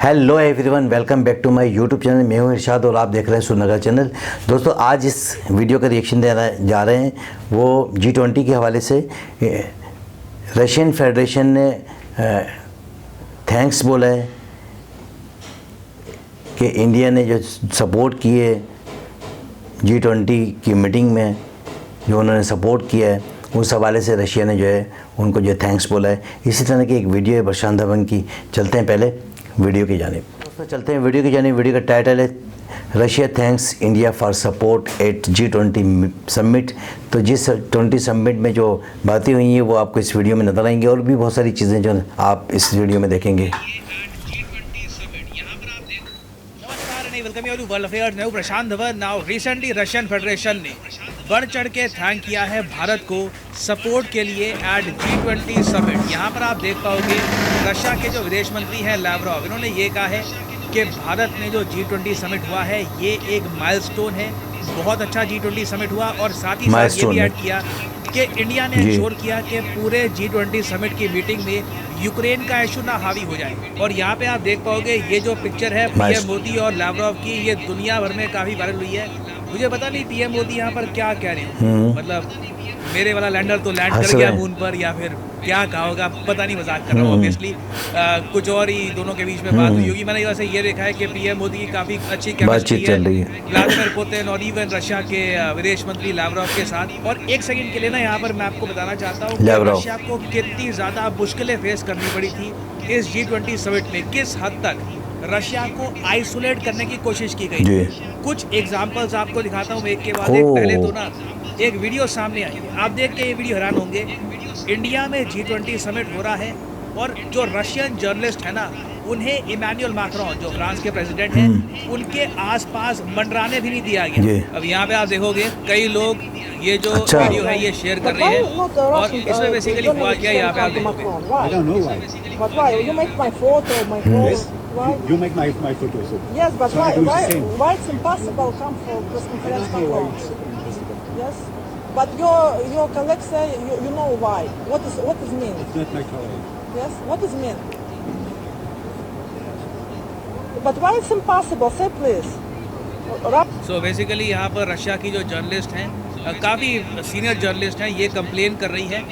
Hello everyone, welcome back to my YouTube channel. मैं हूं इरशाद और आप देख रहे हैं सुनगर चैनल। दोस्तों, आज इस वीडियो का रिएक्शन देना जा रहे हैं वो G20 के हवाले से। रशियन फेडरेशन ने थैंक्स बोला है कि इंडिया ने जो सपोर्ट किए G20 की मीटिंग में, जो उन्होंने सपोर्ट किया है, उस हवाले से रशिया ने जो है उनको जो थैंक्स बोला है। इसी तरह की एक वीडियो है प्रशांत धवन की। चलते हैं पहले वीडियो की जानिब। दोस्तों, चलते हैं वीडियो की जानिब। वीडियो का टाइटल है Russia thanks India for support at G20 summit. तो G20 समिट में जो बातें हुई हैं वो आपको इस वीडियो में नजर आएंगी और भी बहुत सारी चीज़ें जो आप इस वीडियो में देखेंगे। Welcome you to world affairs. मैं हूं Prashant Dhawan. Now recently Russian Federation ने बढ़ चढ़ के थैंक किया है भारत को सपोर्ट के लिए एट G20 समिट। यहाँ पर आप देख पाओगे रशिया के जो विदेश मंत्री हैं लावरोव, इन्होंने ये कहा है कि भारत में जो G20 समिट हुआ है ये एक माइलस्टोन है, बहुत अच्छा G20 समिट हुआ। और साथ ही साथ ये भी ऐड किया कि इंडिया ने इंश्योर किया कि पूरे G20 समिट की मीटिंग में यूक्रेन का इशू ना हावी हो जाए। और यहाँ पे आप देख पाओगे ये जो पिक्चर है पीएम मोदी और लावरोव की, ये दुनिया भर में काफ़ी वायरल हुई है। मुझे पता नहीं पीएम मोदी यहाँ पर क्या कह रहे हो, मतलब मेरे वाला लैंडर तो लैंड कर गया मून पर, या फिर क्या कहा होगा पता नहीं, मजाक कर रहा हूँ ऑब्वियसली। कुछ और ही दोनों के बीच में बात हुई होगी। मैंने वैसे ये देखा है कि पीएम मोदी की काफ़ी अच्छी केमिस्ट्री है व्लादिमीर पुतिन और इवन रशिया के विदेश मंत्री लावरोव के साथ। और एक सेकंड के लिए ना यहाँ पर मैं आपको बताना चाहता हूँ कि रशिया को कितनी ज़्यादा मुश्किलें फेस करनी पड़ी थी इस G20 समिट में, किस हद तक रशिया को आइसोलेट करने की कोशिश की गई। कुछ एग्जांपल्स आपको दिखाता हूँ एक के बाद एक। पहले तो ना एक वीडियो सामने आई, आप देख के ये वीडियो हैरान होंगे। इंडिया में G20 समिट हो रहा है और जो रशियन जर्नलिस्ट है ना, उन्हें इमैनुअल मैक्रोन जो फ्रांस के प्रेसिडेंट हैं, उनके आसपास मंडराने भी नहीं दिया गया। अब यहाँ पे आप देखोगे कई लोग ये जो वीडियो है ये शेयर कर रहे हैं और इसमें बेसिकली हुआ क्या, यहाँ पे आप देखोगे। Why? You make my photos. Yes, but so why? Same. Why it's impossible come for press conference? I don't know why it's impossible. Yes, but your colleagues say you know why. What is mean? It's not my colleague. Yes, what is mean? But why it's impossible? Say please. So basically यहाँ पर Russia की जो journalist हैं, काफ़ी senior journalist हैं, ये complain कर रही है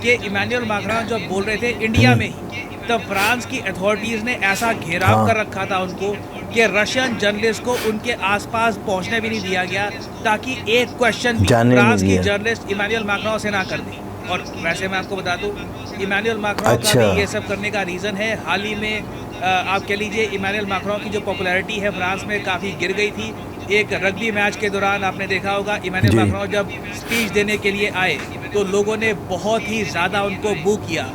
कि इमैनुअल मैक्रोन जो बोल रहे थे इंडिया में ही, तब फ्रांस की अथॉरिटीज़ ने ऐसा घेराव कर रखा था उनको कि रशियन जर्नलिस्ट को उनके आसपास पहुंचने भी नहीं दिया गया, ताकि एक क्वेश्चन भी फ्रांस की जर्नलिस्ट इमैनुअल मैक्रोन से ना कर दी। और वैसे मैं आपको बता दूं इमैनुअल मैक्रोन का भी ये सब करने का रीज़न है, हाल ही में आप कह लीजिए इमैनुअल मैक्रोन की जो पॉपुलैरिटी है फ्रांस में काफ़ी गिर गई थी। एक रग्बी मैच के दौरान आपने देखा होगा इमैनुअल मैक्रोन जब स्पीच देने के लिए आए तो लोगों ने बहुत ही ज़्यादा उनको बू किया।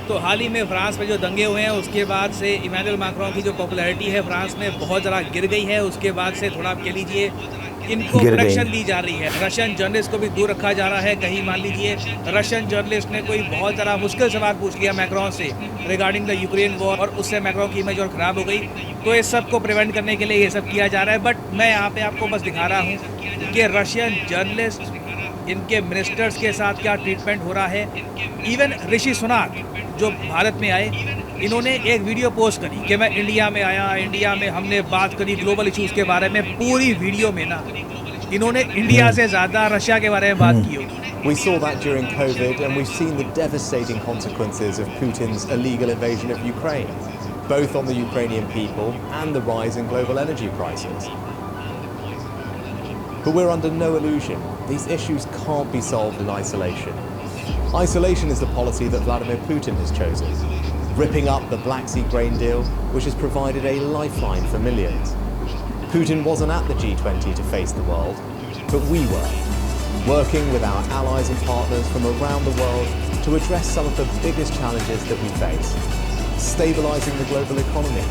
तो हाल ही में फ्रांस में जो दंगे हुए हैं उसके बाद से इमैनुअल मैक्रोन की जो पॉपुलैरिटी है फ्रांस में बहुत ज़्यादा गिर गई है। उसके बाद से थोड़ा आप कह लीजिए इनको प्रोटेक्शन दी जा रही है, रशियन जर्नलिस्ट को भी दूर रखा जा रहा है। कहीं मान लीजिए रशियन जर्नलिस्ट ने कोई बहुत ज़्यादा मुश्किल सवाल पूछ लिया मैक्रोन से रिगार्डिंग द यूक्रेन वॉर और उससे मैक्रोन की इमेज और ख़राब हो गई। तो इस सब को प्रिवेंट करने के लिए ये सब किया जा रहा है। बट मैं यहाँ पे आपको बस दिखा रहा हूँ कि रशियन जर्नलिस्ट, इनके मिनिस्टर्स के साथ क्या ट्रीटमेंट हो रहा है। इवन ऋषि सुनाक जो भारत में आए, इन्होंने एक वीडियो पोस्ट करी कि मैं इंडिया में आया, इंडिया में हमने बात करी ग्लोबल इश्यूज़ के बारे में। पूरी वीडियो में ना इन्होंने इंडिया से ज़्यादा रशिया के बारे में बात की होगी। We saw that during COVID and we've seen the devastating consequences of Putin's illegal invasion of Ukraine, both on the Ukrainian people and the rise in global energy prices. But we're under no illusion. These issues can't be solved in isolation. Isolation is the policy that Vladimir Putin has chosen, ripping up the Black Sea grain deal, which has provided a lifeline for millions. Putin wasn't at the G20 to face the world, but we were, working with our allies and partners from around the world to address some of the biggest challenges that we face, stabilizing the global economy,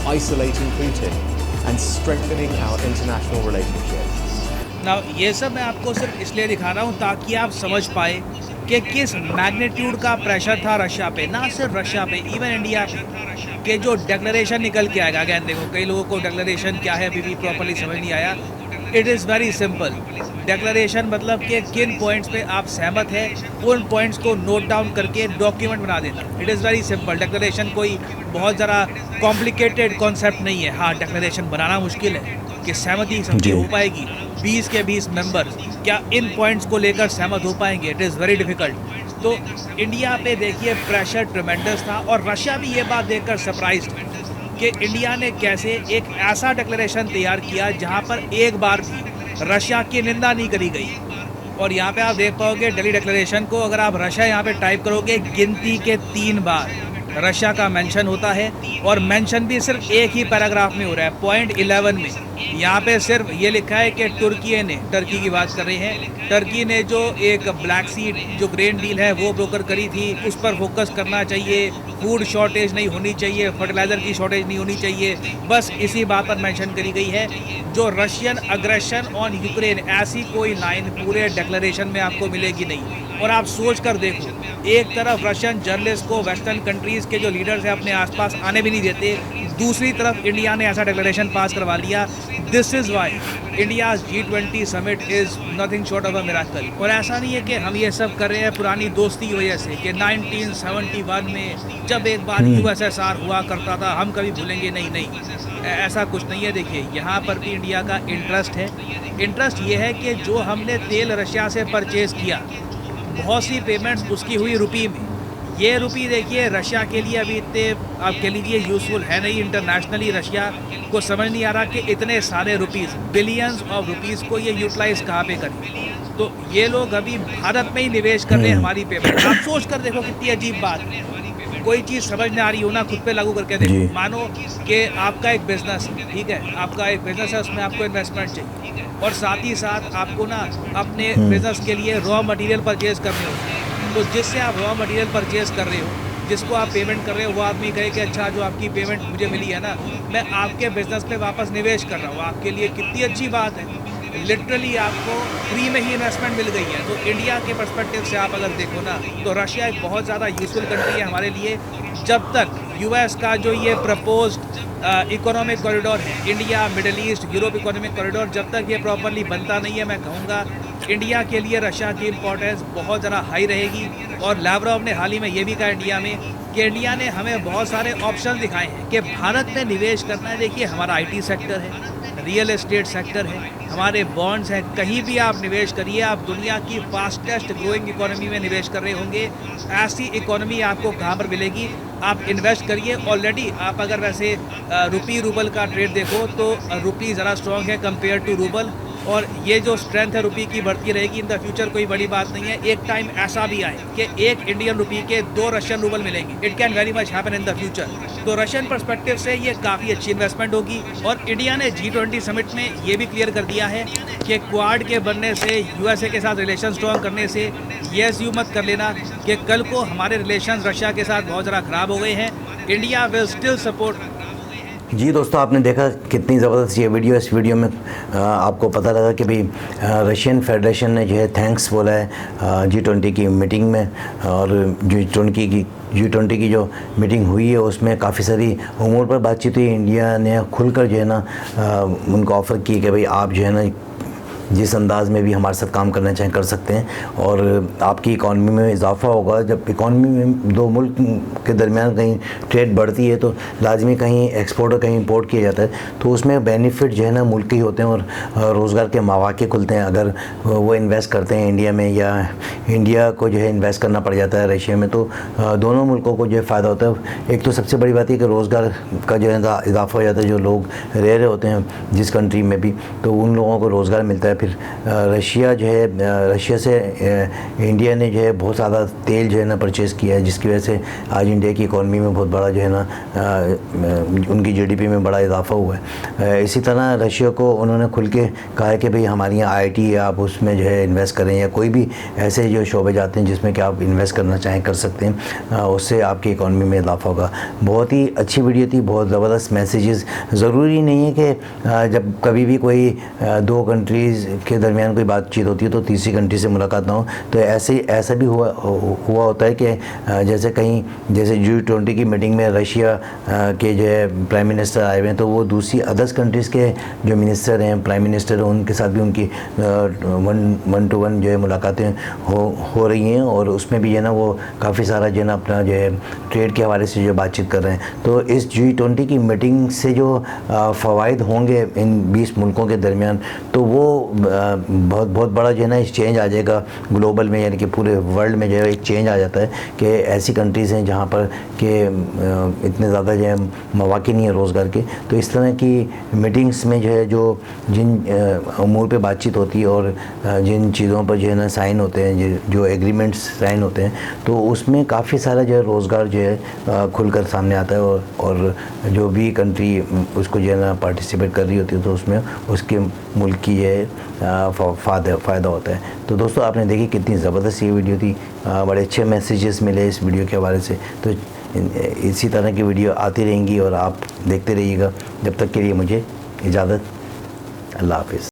isolating Putin, and strengthening our international relationships. ना ये सब मैं आपको सिर्फ इसलिए दिखा रहा हूँ ताकि आप समझ पाए कि किस मैग्नीट्यूड का प्रेशर था रशिया पे, ना सिर्फ रशिया पे, इवन इंडिया पे, कि जो डिक्लेरेशन निकल के आएगा। अगेन देखो, कई लोगों को डिक्लेरेशन क्या है अभी भी प्रॉपर्ली समझ नहीं आया। It is very simple. Declaration मतलब कि किन पॉइंट्स पे आप सहमत हैं, उन पॉइंट्स को नोट डाउन करके डॉक्यूमेंट बना देना। It is very simple. Declaration कोई बहुत ज़रा कॉम्प्लिकेटेड कॉन्सेप्ट नहीं है। हाँ, डिक्लेरेशन बनाना मुश्किल है कि सहमति सबकी हो पाएगी, 20 के 20 मेंबर्स क्या इन पॉइंट्स को लेकर सहमत हो पाएंगे? It is very difficult. तो इंडिया पे देखिए प्रेशर ट्रिमेंडस था, और रशिया भी ये बात देखकर सरप्राइज्ड है कि इंडिया ने कैसे एक ऐसा डिक्लेरेशन तैयार किया जहां पर एक बार भी रशिया की निंदा नहीं करी गई। और यहाँ पे आप देख पाओगे दिल्ली डिक्लेरेशन को, अगर आप रशिया यहाँ पे टाइप करोगे, गिनती के 3 बार रशिया का मेंशन होता है, और मेंशन भी सिर्फ एक ही पैराग्राफ में हो रहा है, पॉइंट 11 में। यहाँ पे सिर्फ ये लिखा है कि टर्की की बात कर रहे हैं, टर्की ने जो एक ब्लैक सी जो ग्रेन डील है वो ब्रोकर करी थी, उस पर फोकस करना चाहिए, फूड शॉर्टेज नहीं होनी चाहिए, फर्टिलाइज़र की शॉर्टेज नहीं होनी चाहिए, बस इसी बात पर मेंशन करी गई है। जो रशियन अग्रेशन ऑन यूक्रेन, ऐसी कोई लाइन पूरे डिक्लेरेशन में आपको मिलेगी नहीं। और आप सोच कर देखो, एक तरफ रशियन जर्नलिस्ट को वेस्टर्न कंट्रीज़ के जो लीडर्स हैं अपने आसपास आने भी नहीं देते, दूसरी तरफ इंडिया ने ऐसा डिक्लेरेशन पास करवा लिया। This is why India's G20 summit is nothing short of a miracle. और ऐसा नहीं है कि हम ये सब कर रहे हैं पुरानी दोस्ती की वजह से, कि 1971 में जब एक बार USSR हुआ करता था हम कभी भूलेंगे नहीं, ऐसा कुछ नहीं है। देखिए, यहाँ पर भी इंडिया का इंटरेस्ट है। इंटरेस्ट ये है कि जो हमने तेल रशिया से परचेज़ किया, बहुत सी पेमेंट्स उसकी हुई रुपी में। ये रुपी देखिए रशिया के लिए अभी इतने आपके लिए यूज़फुल है नहीं। इंटरनेशनली रशिया को समझ नहीं आ रहा कि इतने सारे रुपीज़, बिलियंस ऑफ रुपीज़ को ये यूटिलाइज़ कहाँ पे करें। तो ये लोग अभी भारत में ही निवेश कर रहे हैं हमारी पेमेंट। आप सोच कर देखो कितनी अजीब बात है। कोई चीज़ समझ में आ रही हो ना, खुद पे लागू करके देखो। मानो कि आपका एक बिज़नेस है, ठीक है, आपका एक बिज़नेस है, उसमें आपको इन्वेस्टमेंट चाहिए, और साथ ही साथ आपको ना अपने बिज़नेस के लिए रॉ मटेरियल परचेज़ करने होते हैं। तो जिससे आप रॉ मटेरियल परचेज़ कर रहे हो, जिसको आप पेमेंट कर रहे हो, वो आदमी कहे कि अच्छा जो आपकी पेमेंट मुझे मिली है ना, मैं आपके बिज़नेस पे वापस निवेश कर रहा हूँ। आपके लिए कितनी अच्छी बात है, लिटरली आपको फ्री में ही इन्वेस्टमेंट मिल गई है। तो इंडिया के पर्सपेक्टिव से आप अगर देखो ना, तो रशिया एक बहुत ज़्यादा यूज़फुल कंट्री है हमारे लिए। जब तक US का जो ये प्रपोज्ड इकोनॉमिक कॉरिडोर है, India middle east Europe economic corridor, जब तक ये प्रॉपरली बनता नहीं है, मैं कहूँगा इंडिया के लिए रशिया की इम्पोर्टेंस बहुत ज़्यादा हाई रहेगी। और लावरोव ने हाल ही में ये भी कहा इंडिया में कि इंडिया ने हमें बहुत सारे ऑप्शन दिखाए हैं कि भारत में निवेश करना है। देखिए, हमारा IT सेक्टर है, रियल एस्टेट सेक्टर है, हमारे बॉन्ड्स हैं, कहीं भी आप निवेश करिए, आप दुनिया की फास्टेस्ट ग्रोइंग इकोनॉमी में निवेश कर रहे होंगे। ऐसी इकोनॉमी आपको कहाँ पर मिलेगी? आप इन्वेस्ट करिए। ऑलरेडी आप अगर वैसे रुपी रूबल का ट्रेड देखो तो रुपी ज़रा स्ट्रॉन्ग है कंपेयर टू रूबल, और ये जो स्ट्रेंथ है रुपी की बढ़ती रहेगी इन द फ्यूचर, कोई बड़ी बात नहीं है। एक टाइम ऐसा भी आए कि एक इंडियन रुपी के 2 रशियन रूबल मिलेंगे। It can very much happen in the future. तो रशियन पर्सपेक्टिव से ये काफ़ी अच्छी इन्वेस्टमेंट होगी। और इंडिया ने G20 समिट में ये भी क्लियर कर दिया है कि क्वाड के बनने से, USA के साथ रिलेशन स्ट्रॉन्ग करने से ये अस्यूम मत कर लेना कि कल को हमारे रिलेशन रशिया के साथ बहुत ज़्यादा ख़राब हो गए हैं। India will still support. जी दोस्तों, आपने देखा कितनी ज़बरदस्त ये वीडियो। इस वीडियो में आपको पता लगा कि भाई रशियन फेडरेशन ने जो है थैंक्स बोला है G20 की मीटिंग में। और G20 की जो मीटिंग हुई है उसमें काफ़ी सारी उमूर पर बातचीत हुई। इंडिया ने खुलकर जो है ना उनको ऑफ़र की कि भाई आप जो है ना जिस अंदाज़ में भी हमारे साथ काम करना चाहें कर सकते हैं, और आपकी इकॉनमी में इजाफा होगा। जब इकॉनमी में दो मुल्क के दरमियान कहीं ट्रेड बढ़ती है तो लाजमी कहीं एक्सपोर्ट और कहीं इंपोर्ट किया जाता है, तो उसमें बेनिफिट जो है ना मुल्क के ही होते हैं और रोज़गार के मौके खुलते हैं। अगर वो इन्वेस्ट करते हैं इंडिया में, या इंडिया को जो है इन्वेस्ट करना पड़ जाता है रशिया में, तो दोनों मुल्कों को जो है फ़ायदा होता है। एक तो सबसे बड़ी बात है कि रोज़गार का जो है इजाफा हो जाता है। जो लोग रह रहे होते हैं जिस कंट्री में भी, तो उन लोगों को रोज़गार मिलता है। फिर रशिया जो है, रशिया से इंडिया ने जो है बहुत ज़्यादा तेल जो है ना परचेज़ किया है, जिसकी वजह से आज इंडिया की इकॉनमी में बहुत बड़ा जो है ना उनकी GDP में बड़ा इजाफा हुआ है। इसी तरह रशिया को उन्होंने खुल के कहा है कि भाई हमारी यहाँ IT है, आप उसमें जो है इन्वेस्ट करें, या कोई भी ऐसे जो शोबे जाते हैं जिसमें कि आप इन्वेस्ट करना चाहें कर सकते हैं, उससे आपकी इकॉनमी में इजाफा होगा। बहुत ही अच्छी वीडियो थी, बहुत ज़बरदस्त मैसेजेस। ज़रूरी नहीं है कि जब कभी भी कोई दो कंट्रीज़ के दरमियान कोई बातचीत होती है तो तीसरी कंट्री से मुलाकात ना हो। तो ऐसा भी हुआ होता है कि जैसे कहीं जैसे G20 की मीटिंग में रशिया के जो है प्राइम मिनिस्टर आए हुए हैं, तो वो दूसरी अदर्स कंट्रीज़ के जो मिनिस्टर हैं, प्राइम मिनिस्टर हैं, उनके साथ भी उनकी 1-to-1 जो है मुलाकातें हो रही हैं, और उसमें भी जो है ना वो काफ़ी सारा जो है ना अपना जो है ट्रेड के हवाले से जो बातचीत कर रहे हैं। तो इस G20 की मीटिंग से जो फ़वाइद होंगे इन 20 मुल्कों के दरमियान, तो वो बहुत बड़ा जो है ना चेंज आ जाएगा ग्लोबल में, यानी कि पूरे वर्ल्ड में जो है एक चेंज आ जाता है कि ऐसी कंट्रीज़ हैं जहाँ पर कि इतने ज़्यादा जो है मौक़े नहीं है रोज़गार के। तो इस तरह की मीटिंग्स में जो है जो जिन अमूर पे बातचीत होती है और जिन चीज़ों पर जो है ना साइन होते हैं, जो एग्रीमेंट्स साइन होते हैं, तो उसमें काफ़ी सारा जो है रोज़गार जो है खुलकर सामने आता है, और जो भी कंट्री उसको जो है ना पार्टिसिपेट कर रही होती है तो उसमें उसके मुल्क की जो है फ़ायदा होता है। तो दोस्तों, आपने देखी कितनी ज़बरदस्त ये वीडियो थी, बड़े अच्छे मैसेजेस मिले इस वीडियो के हवाले से। तो इसी तरह की वीडियो आती रहेंगी और आप देखते रहिएगा। जब तक के लिए मुझे इजाज़त, अल्लाह हाफ़िज़।